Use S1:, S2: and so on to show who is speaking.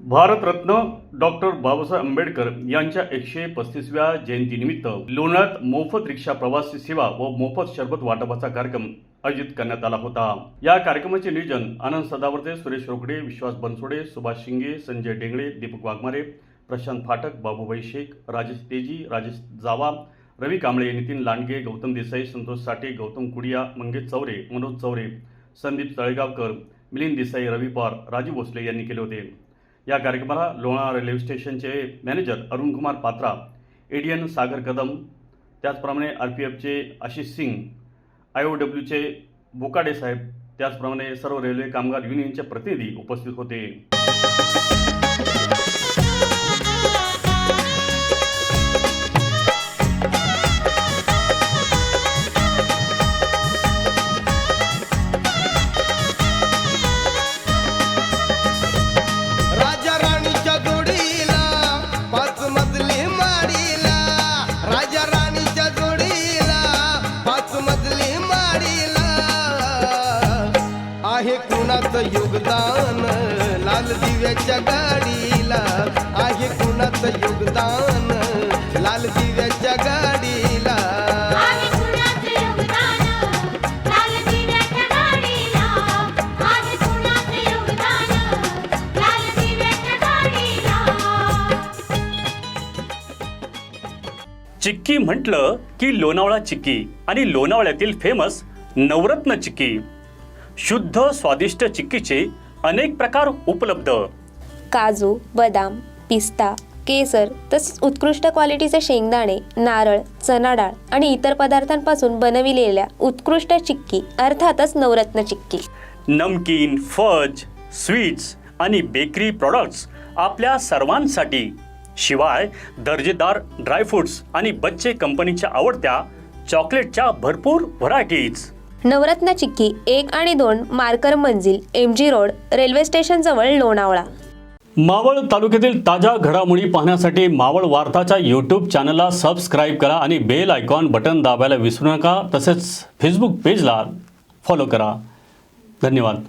S1: Bharat Ratna doctor Babasaheb Ambedkar यांच्या 135व्या जयंतीनिमित्त लोणावळ्यात मोफत रिक्षा प्रवासी सेवा व मोफत शरबत वाटपाचा कार्यक्रम आयोजित करण्यात आला होता। या कार्यक्रमाचे नियोजन आनंद सदावर्ते, सुरेश रोकडे, विश्वास बनसोडे, सुभाष शिंगे, संजय डेंगळे, दीपक वाघमारे, प्रशांत फाटक, बाबूभाई शेख, राजेश तेजी, राजेश जावा, रवी कांबळे, नितीन लांडगे, गौतम देसाई, संतोष साठे, गौतम कुडिया, मंगेश चौरे, मनोज चौरे, संदीप तळेगावकर, मिलिंद देसाई, रवी पवार, राजू भोसले यांनी केले होते। या कार्यक्रमाला लोणावळा रेल्वे स्टेशनचे मॅनेजर अरुण कुमार पात्रा, एडीएन सागर कदम, त्याचप्रमाणे आरपीएफचे आशिष सिंग, आयओडब्ल्यूचे बोकाडे साहेब, त्याचप्रमाणे सर्व रेल्वे कामगार युनियनचे प्रतिनिधी उपस्थित होते।
S2: आहे कुणाचं योगदान लाल दिव्याच्या गाडीला, आहे कुणाचं योगदान लाल दिव्याच्या गाडीला,
S3: आहे कुणाचं योगदान लाल दिव्याच्या गाडीला, आहे कुणाचं योगदान लाल दिव्याच्या गाडीला।
S1: चिक्की म्हटलं की लोणावळा चिक्की आणि लोणावळ्यातील फेमस नवरत्न चिक्की। शुद्ध स्वादिष्ट चिक्कीचे अनेक प्रकार उपलब्ध।
S4: काजू, बदाम, पिस्ता, केसर तसेच उत्कृष्ट क्वालिटीचे शेंगदाणे, नारळ, चणा डाळ आणि इतर पदार्थांपासून बनविलेल्या उत्कृष्ट चिक्की अर्थातच नवरत्न चिक्की।
S1: नमकीन, फज, स्वीट्स आणि बेकरी प्रॉडक्ट्स आपल्या सर्वांसाठी, शिवाय दर्जेदार ड्रायफ्रुट्स आणि बच्चे कंपनीच्या आवडत्या चॉकलेटच्या भरपूर व्हरायटीज।
S4: नवरत्न चिक्की 1 आणि 2 मार्कर मंजिल, MG रोड, रेल्वे स्टेशन जवळ, लोणावळा।
S1: मावळ तालुक्यातील ताज्या घडामोडी पाहण्यासाठी मावळ वार्ताच्या यूट्यूब चॅनलला सबस्क्राईब करा आणि बेल आयकॉन बटन दाबायला विसरू नका। तसेच फेसबुक पेजला फॉलो करा। धन्यवाद।